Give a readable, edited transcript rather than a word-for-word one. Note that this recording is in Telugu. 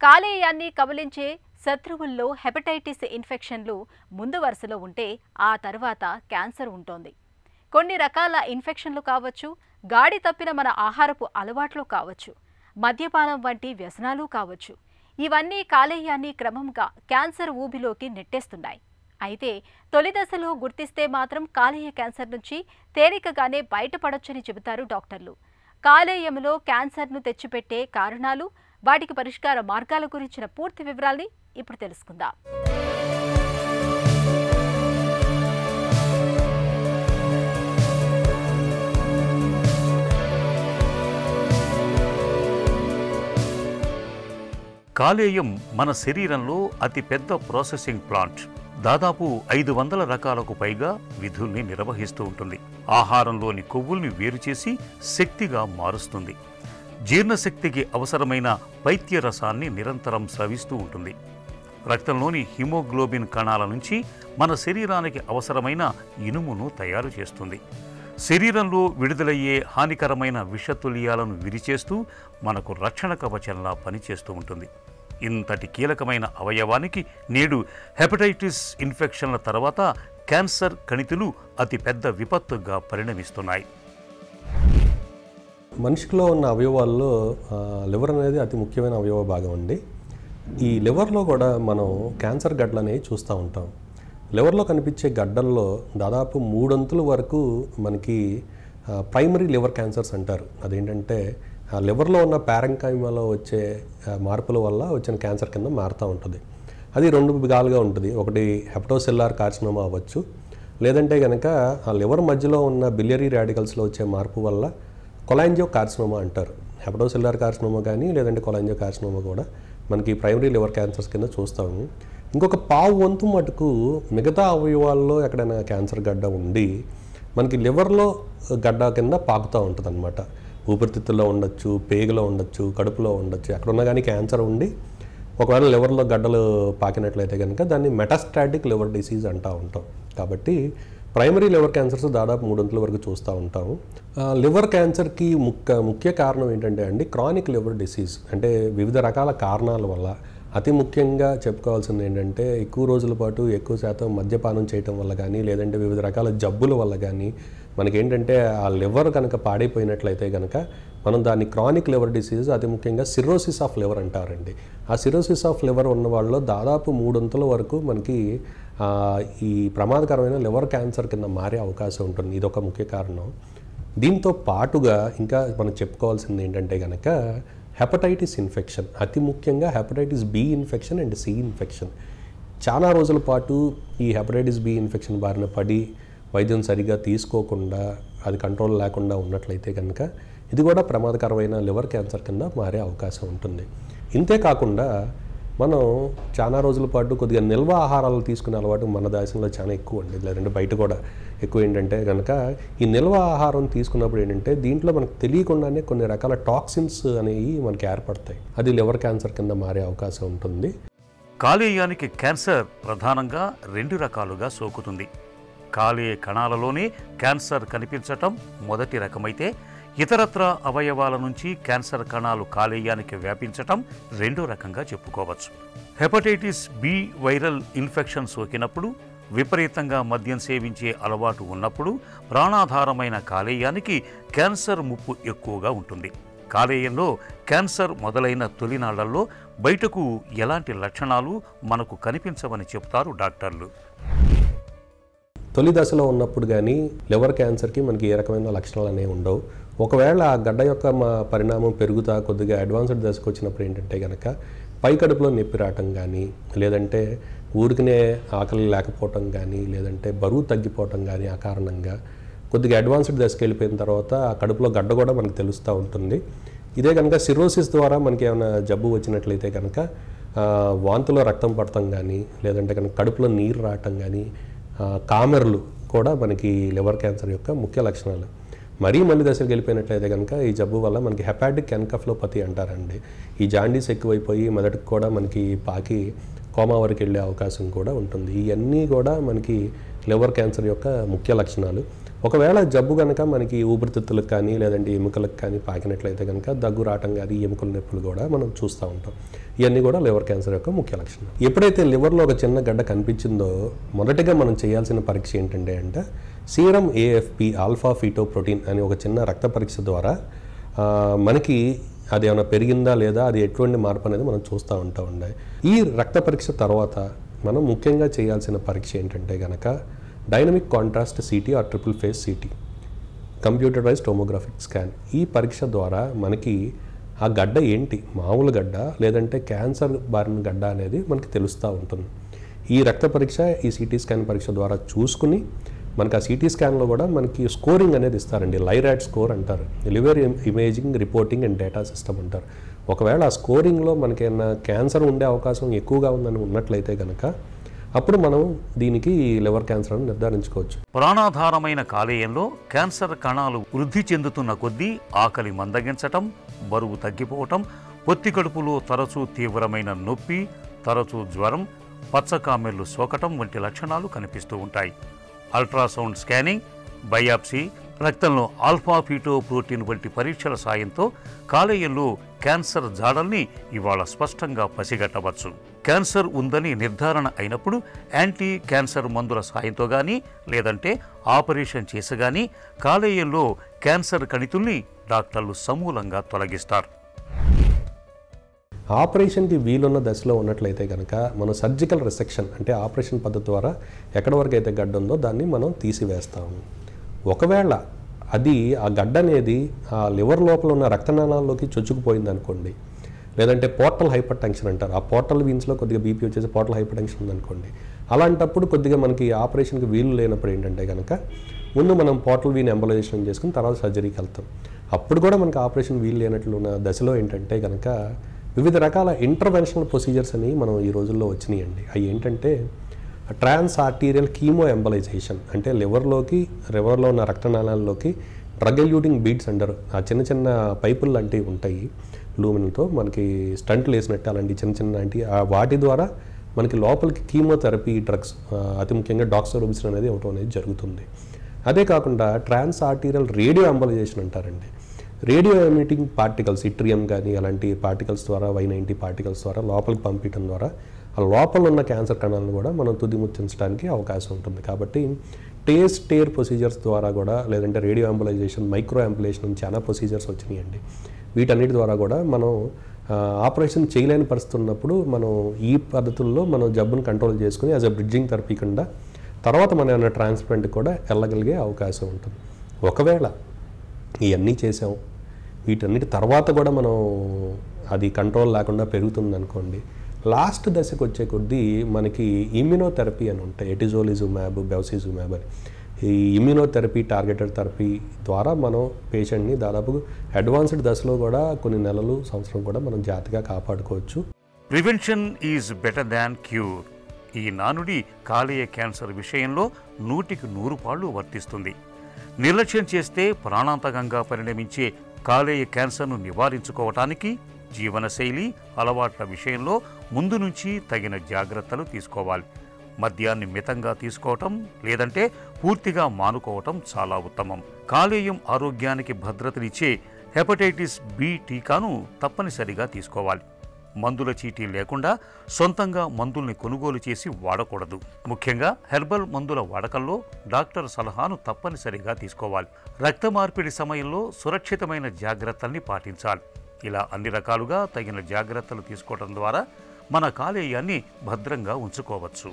కాలేయాన్ని కబలించే శత్రువుల్లో హెపటైటిస్ ఇన్ఫెక్షన్లు ముందు వరుసలో ఉంటే ఆ తర్వాత క్యాన్సర్ ఉంటోంది. కొన్ని రకాల ఇన్ఫెక్షన్లు కావచ్చు, గాడి తప్పిన మన ఆహారపు అలవాట్లు కావచ్చు, మద్యపానం వంటి వ్యసనాలు కావచ్చు. ఇవన్నీ కాలేయాన్ని క్రమంగా క్యాన్సర్ ఊబిలోకి నెట్టేస్తున్నాయి. అయితే తొలి దశలో గుర్తిస్తే మాత్రం కాలేయ క్యాన్సర్ నుంచి తేలికగానే బయటపడొచ్చని చెబుతారు డాక్టర్లు. కాలేయంలో క్యాన్సర్ను తెచ్చిపెట్టే కారణాలు, వాటికి పరిష్కార మార్గాల గురించిన పూర్తి వివరాల్ని ఇప్పుడు తెలుసుకుందాం. కాలేయం మన శరీరంలో అతిపెద్ద ప్రాసెసింగ్ ప్లాంట్. దాదాపు 500 రకాలకు పైగా విధుల్ని నిర్వహిస్తూ ఉంటుంది. ఆహారంలోని కొవ్వుల్ని వేరు చేసి శక్తిగా మారుస్తుంది. జీర్ణశక్తికి అవసరమైన పైత్య రసాన్ని నిరంతరం స్రవిస్తూ ఉంటుంది. రక్తంలోని హిమోగ్లోబిన్ కణాల నుంచి మన శరీరానికి అవసరమైన ఇనుమును తయారు చేస్తుంది. శరీరంలో విడుదలయ్యే హానికరమైన విషతుల్యాలను విరిచేస్తూ మనకు రక్షణ కవచంలా పనిచేస్తూ ఉంటుంది. ఇంతటి కీలకమైన అవయవానికి నేడు హెపటైటిస్ ఇన్ఫెక్షన్ల తర్వాత క్యాన్సర్ కణితులు అతిపెద్ద విపత్తుగా పరిణమిస్తున్నాయి. మనిషిలో ఉన్న అవయవాల్లో లివర్ అనేది అతి ముఖ్యమైన అవయవ భాగం అండి. ఈ లివర్లో కూడా మనం క్యాన్సర్ గడ్డలు అనేవి చూస్తూ ఉంటాం. లివర్లో కనిపించే గడ్డల్లో దాదాపు 3 వరకు మనకి ప్రైమరీ లివర్ క్యాన్సర్స్ అంటారు. అదేంటంటే ఆ లివర్లో ఉన్న పారెంకైమాలో వచ్చే మార్పుల వల్ల వచ్చిన క్యాన్సర్ కింద మారుతూ ఉంటుంది. అది 2 విధాలుగా ఉంటుంది. ఒకటి హెపటోసెల్లార్ కార్సినోమా అవ్వచ్చు, లేదంటే కనుక ఆ లివర్ మధ్యలో ఉన్న బిలియరీ రాడికల్స్లో వచ్చే మార్పు వల్ల కొలాంజియో కార్సినోమా అంటారు. హెపటోసెల్లార్ కార్సినోమా కానీ లేదంటే కొలాంజియో కార్సినోమా కూడా మనకి ప్రైమరీ లివర్ క్యాన్సర్స్ కింద చూస్తాము. ఇంకొక పావు వంతు మటుకు మిగతా అవయవాల్లో ఎక్కడైనా క్యాన్సర్ గడ్డ ఉండి మనకి లివర్లో గడ్డ కింద పాకుతూ ఉంటుంది అనమాట. ఊపిరితిత్తుల్లో ఉండొచ్చు, పేగులో ఉండొచ్చు, కడుపులో ఉండొచ్చు, ఎక్కడున్నా కానీ క్యాన్సర్ ఉండి ఒకవేళ లివర్లో గడ్డలు పాకినట్లయితే కనుక దాన్ని మెటాస్టాటిక్ లివర్ డిసీజ్ అంటూ ఉంటాం. కాబట్టి ప్రైమరీ లివర్ క్యాన్సర్స్ దాదాపు 3 వరకు చూస్తూ ఉంటాము. లివర్ క్యాన్సర్కి ముఖ్య కారణం ఏంటంటే అండి క్రానిక్ లివర్ డిసీజ్. అంటే వివిధ రకాల కారణాల వల్ల అతి ముఖ్యంగా చెప్పుకోవాల్సింది ఏంటంటే ఎక్కువ రోజుల పాటు ఎక్కువ శాతం మద్యపానం చేయటం వల్ల కానీ లేదంటే వివిధ రకాల జబ్బుల వల్ల కానీ మనకేంటంటే ఆ లివర్ కనుక పాడైపోయినట్లయితే కనుక మనం దాన్ని క్రానిక్ లివర్ డిసీజ్, అతి ముఖ్యంగా సిర్రోసిస్ ఆఫ్ లివర్ అంటారండి. ఆ సిర్రోసిస్ ఆఫ్ లివర్ ఉన్న వాళ్ళలో దాదాపు 3 వరకు మనకి ఈ ప్రమాదకరమైన లివర్ క్యాన్సర్ కింద మారే అవకాశం ఉంటుంది. ఇదొక ముఖ్య కారణం. దీంతో పాటుగా ఇంకా మనం చెప్పుకోవాల్సింది ఏంటంటే కనుక హెపటైటిస్ ఇన్ఫెక్షన్, అతి ముఖ్యంగా hepatitis B infection and C infection. చాలా రోజుల పాటు ఈ హెపటైటిస్ బి ఇన్ఫెక్షన్ బారిన పడి వైద్యం సరిగా తీసుకోకుండా అది కంట్రోల్ లేకుండా ఉన్నట్లయితే కనుక ఇది కూడా ప్రమాదకరమైన లివర్ క్యాన్సర్ కింద మారే అవకాశం ఉంటుంది. ఇంతే కాకుండా మనం చాలా రోజుల పాటు కొద్దిగా నిల్వ ఆహారాలు తీసుకునే అలవాటు మన దేశంలో చాలా ఎక్కువ అండి, లేదంటే బయట కూడా ఎక్కువ. ఏంటంటే కనుక ఈ నిల్వ ఆహారం తీసుకున్నప్పుడు ఏంటంటే దీంట్లో మనకు తెలియకుండానే కొన్ని రకాల టాక్సిన్స్ అనేవి మనకి ఏర్పడతాయి. అది లివర్ క్యాన్సర్ కింద మారే అవకాశం ఉంటుంది. కాలేయానికి క్యాన్సర్ ప్రధానంగా 2 రకాలుగా సోకుతుంది. కాలేయ కణాలలోనే క్యాన్సర్ కనిపించటం మొదటి రకమైతే, ఇతరత్ర అవయవాల నుంచి క్యాన్సర్ కణాలు కాలేయానికి వ్యాపించటం 2వ రకంగా చెప్పుకోవచ్చు. హెపటైటిస్ బి వైరల్ ఇన్ఫెక్షన్ సోకినప్పుడు, విపరీతంగా మద్యం సేవించే అలవాటు ఉన్నప్పుడు ప్రాణాధారమైన కాలేయానికి క్యాన్సర్ ముప్పు ఎక్కువగా ఉంటుంది. కాలేయంలో క్యాన్సర్ మొదలైన తొలినాళ్లలో బయటకు ఎలాంటి లక్షణాలు మనకు కనిపించవని చెప్తారు డాక్టర్లు. తొలి దశలో ఉన్నప్పుడు కానీ లివర్ క్యాన్సర్కి మనకి ఏ రకమైన లక్షణాలు అనేవి ఉండవు. ఒకవేళ ఆ గడ్డ యొక్క పరిణామం పెరుగుతా కొద్దిగా అడ్వాన్స్డ్ దశకు వచ్చినప్పుడు ఏంటంటే కనుక పై కడుపులో నొప్పి రావటం కానీ, లేదంటే ఊరికనే ఆకలి లేకపోవటం కానీ, లేదంటే బరువు తగ్గిపోవటం కానీ ఆ కారణంగా కొద్దిగా అడ్వాన్స్డ్ దశకు వెళ్ళిపోయిన తర్వాత ఆ కడుపులో గడ్డ కూడా మనకు తెలుస్తూ ఉంటుంది. ఇదే కనుక సిర్రోసిస్ ద్వారా మనకి ఏమైనా జబ్బు వచ్చినట్లయితే కనుక వాంతులో రక్తం పడటం కానీ, లేదంటే కనుక కడుపులో నీరు రావటం కానీ, కామెర్లు కూడా మనకి లివర్ క్యాన్సర్ యొక్క ముఖ్య లక్షణాలు. మరీ మళ్ళీ దశకు వెళ్ళిపోయినట్లయితే కనుక ఈ జబ్బు వల్ల మనకి హెపాటిక్ ఎన్కెఫలోపతి అంటారండి. ఈ జాండీస్ ఎక్కువైపోయి మెదడుకు కూడా మనకి పాకి కోమా వరకు వెళ్ళే అవకాశం కూడా ఉంటుంది. ఇవన్నీ కూడా మనకి లివర్ క్యాన్సర్ యొక్క ముఖ్య లక్షణాలు. ఒకవేళ జబ్బు కనుక మనకి ఊపిరితిత్తులకు కానీ లేదంటే ఎముకలకు కానీ పాకినట్లయితే కనుక దగ్గు రావటం కానీ ఎముకల నొప్పులు కూడా మనం చూస్తూ ఉంటాం. ఇవన్నీ కూడా లివర్ క్యాన్సర్ యొక్క ముఖ్య లక్షణం. ఎప్పుడైతే లివర్లో ఒక చిన్న గడ్డ కనిపించిందో మొదటిగా మనం చేయాల్సిన పరీక్ష ఏంటంటే సీరం AFP ఆల్ఫా ఫీటోప్రోటీన్ అని ఒక చిన్న రక్త పరీక్ష ద్వారా మనకి అది ఏమైనా పెరిగిందా లేదా, అది ఎటువంటి మార్పు అనేది మనం చూస్తూ ఉంటామండి. ఈ రక్త పరీక్ష తర్వాత మనం ముఖ్యంగా చేయాల్సిన పరీక్ష ఏంటంటే కనుక dynamic contrast CT or triple phase CT, computerised tomographic scan. ఈ పరీక్ష ద్వారా మనకి ఆ గడ్డ ఏంటి, మామూలు గడ్డ లేదంటే క్యాన్సర్ బారిన గడ్డ అనేది మనకి తెలుస్తూ ఉంటుంది. ఈ రక్త పరీక్ష, ఈ CT స్కాన్ పరీక్ష ద్వారా చూసుకుని మనకి ఆ CT స్కాన్లో కూడా మనకి స్కోరింగ్ అనేది ఇస్తారండి. లైరాట్ స్కోర్ అంటారు, liver imaging reporting and data system అంటారు. ఒకవేళ ఆ స్కోరింగ్లో మనకేమైనా క్యాన్సర్ ఉండే అవకాశం ఎక్కువగా ఉందని ఉన్నట్లయితే కనుక అప్పుడు మనం దీనికి లివర్ క్యాన్సర్ అని నిర్ధారించుకోవచ్చు. ప్రాణాధారమైన కాలేయంలో క్యాన్సర్ కణాలు వృద్ధి చెందుతున్న కొద్దీ ఆకలి మందగించటం, బరువు తగ్గిపోవటం, పొత్తి కడుపులో తరచూ తీవ్రమైన నొప్పి, తరచూ జ్వరం, పచ్చకామెర్లు సోకటం వంటి లక్షణాలు కనిపిస్తూ ఉంటాయి. అల్ట్రాసౌండ్ స్కానింగ్, బయాప్సీ, రక్తంలో ఆల్ఫా ఫీటోప్రోటీన్ వంటి పరీక్షల సాయంతో కాలేయంలో క్యాన్సర్ జాడల్ని ఇవాళ స్పష్టంగా పసిగట్టవచ్చు. క్యాన్సర్ ఉందని నిర్ధారణ అయినప్పుడు యాంటీ క్యాన్సర్ మందుల సాయంతో కానీ లేదంటే ఆపరేషన్ చేసి కానీ కాలేయంలో క్యాన్సర్ కణితుల్ని డాక్టర్లు సమూలంగా తొలగిస్తారు. ఆపరేషన్కి వీలున్న దశలో ఉన్నట్లయితే కనుక మనం సర్జికల్ రిసెక్షన్ అంటే ఆపరేషన్ పద్ధతి ద్వారా ఎక్కడి వరకు అయితే గడ్డ ఉందో దాన్ని మనం తీసివేస్తాము. ఒకవేళ అది ఆ గడ్డ అనేది ఆ లివర్ లోపల ఉన్న రక్తనాళాల్లోకి చొచ్చుకుపోయింది అనుకోండి, లేదంటే పోర్టల్ హైపర్ టెన్షన్ అంటారు, ఆ పోర్టల్ వీన్స్లో కొద్దిగా BP వచ్చేసి పోర్టల్ హైపర్ టెన్షన్ ఉందనుకోండి, అలాంటప్పుడు కొద్దిగా మనకి ఆపరేషన్కి వీలు లేనప్పుడు ఏంటంటే కనుక ముందు మనం పోర్టల్ వీన్ ఎంబలైజేషన్ చేసుకుని తర్వాత సర్జరీకి వెళ్తాం. అప్పుడు కూడా మనకి ఆపరేషన్ వీలు లేనట్లు ఉన్న దశలో ఏంటంటే కనుక వివిధ రకాల ఇంటర్వెన్షనల్ ప్రొసీజర్స్ అని మనం ఈ రోజుల్లో వచ్చినాయండి. అవి ఏంటంటే ట్రాన్స్ ఆర్టీరియల్ కీమో ఎంబలైజేషన్, అంటే లివర్లో ఉన్న రక్తనాళాల్లోకి డ్రగ్ ఎల్యూటింగ్ బీడ్స్ అంటారు. ఆ చిన్న చిన్న పైపులు లాంటివి ఉంటాయి లూమిన్తో మనకి స్టంట్లు వేసినట్టు, అలాంటి చిన్న చిన్న వాటి ద్వారా మనకి లోపలికి కీమోథెరపీ డ్రగ్స్, అతి ముఖ్యంగా డాక్సోరోబిసిన్ అనేది ఇవ్వడం అనేది జరుగుతుంది. అదే కాకుండా ట్రాన్స్ ఆర్టీరియల్ రేడియో ఎంబలైజేషన్ అంటారండి. రేడియో ఎమిటింగ్ పార్టికల్స్, ఇట్రియం కానీ అలాంటి పార్టికల్స్ ద్వారా, Y90 పార్టికల్స్ ద్వారా లోపలికి పంపించడం ద్వారా ఆ లోపల ఉన్న క్యాన్సర్ కణాలను కూడా మనం తుది ముచ్చించడానికి అవకాశం ఉంటుంది. కాబట్టి టేర్ ప్రొసీజర్స్ ద్వారా కూడా, లేదంటే రేడియో ఎంబలైజేషన్, మైక్రో ఎంబులేషన్ చాలా ప్రొసీజర్స్ వచ్చినాయండి. వీటన్నిటి ద్వారా కూడా మనం ఆపరేషన్ చేయలేని పరిస్థితి ఉన్నప్పుడు మనం ఈ పద్ధతుల్లో మనం జబ్బును కంట్రోల్ చేసుకుని యాజ్ అ బ్రిడ్జింగ్ థెరపీ కింద తర్వాత మన ఏమైనా ట్రాన్స్ప్లాంట్ కూడా వెళ్ళగలిగే అవకాశం ఉంటుంది. ఒకవేళ ఇవన్నీ చేసాం, వీటన్నిటి తర్వాత కూడా మనం అది కంట్రోల్ లేకుండా పెరుగుతుంది అనుకోండి, లాస్ట్ దశకు వచ్చే కొద్దీ మనకి ఇమ్యూనోథెరపీ అని ఉంటాయి, ఎటిజోలిజుమాబ్, బెవసిజుమాబ్ అని. ఈ ఇమ్యూనోథెరపీ, టార్గెటెడ్ థెరపీ ద్వారా మనం పేషెంట్ని దాదాపు అడ్వాన్స్డ్ దశలో కూడా కొన్ని నెలలు, సంవత్సరం కూడా మనం జాగ్రత్తగా కాపాడుకోవచ్చు. Prevention is better than cure. ఈ నానుడి కాలేయ క్యాన్సర్ విషయంలో 100కి 100 పాళ్ళు వర్తిస్తుంది. నిర్లక్ష్యం చేస్తే ప్రాణాంతకంగా పరిణమించే కాలేయ క్యాన్సర్ను నివారించుకోవటానికి జీవనశైలి, అలవాట్ల విషయంలో ముందు నుంచి తగిన జాగ్రత్తలు తీసుకోవాలి. మద్యాన్ని మితంగా తీసుకోవటం లేదంటే పూర్తిగా మానుకోవటం చాలా ఉత్తమం. కాలేయం ఆరోగ్యానికి భద్రతనిచ్చే హెపటైటిస్ B టీకాను తప్పనిసరిగా తీసుకోవాలి. మందుల చీటీ లేకుండా సొంతంగా మందుల్ని కొనుగోలు చేసి వాడకూడదు. ముఖ్యంగా హెర్బల్ మందుల వాడకంలో డాక్టర్ సలహాను తప్పనిసరిగా తీసుకోవాలి. రక్త మార్పిడి సమయంలో సురక్షితమైన జాగ్రత్తల్ని పాటించాలి. ఇలా అన్ని రకాలుగా తగిన జాగ్రత్తలు తీసుకోవడం ద్వారా మన కాలేయాన్ని భద్రంగా ఉంచుకోవచ్చు.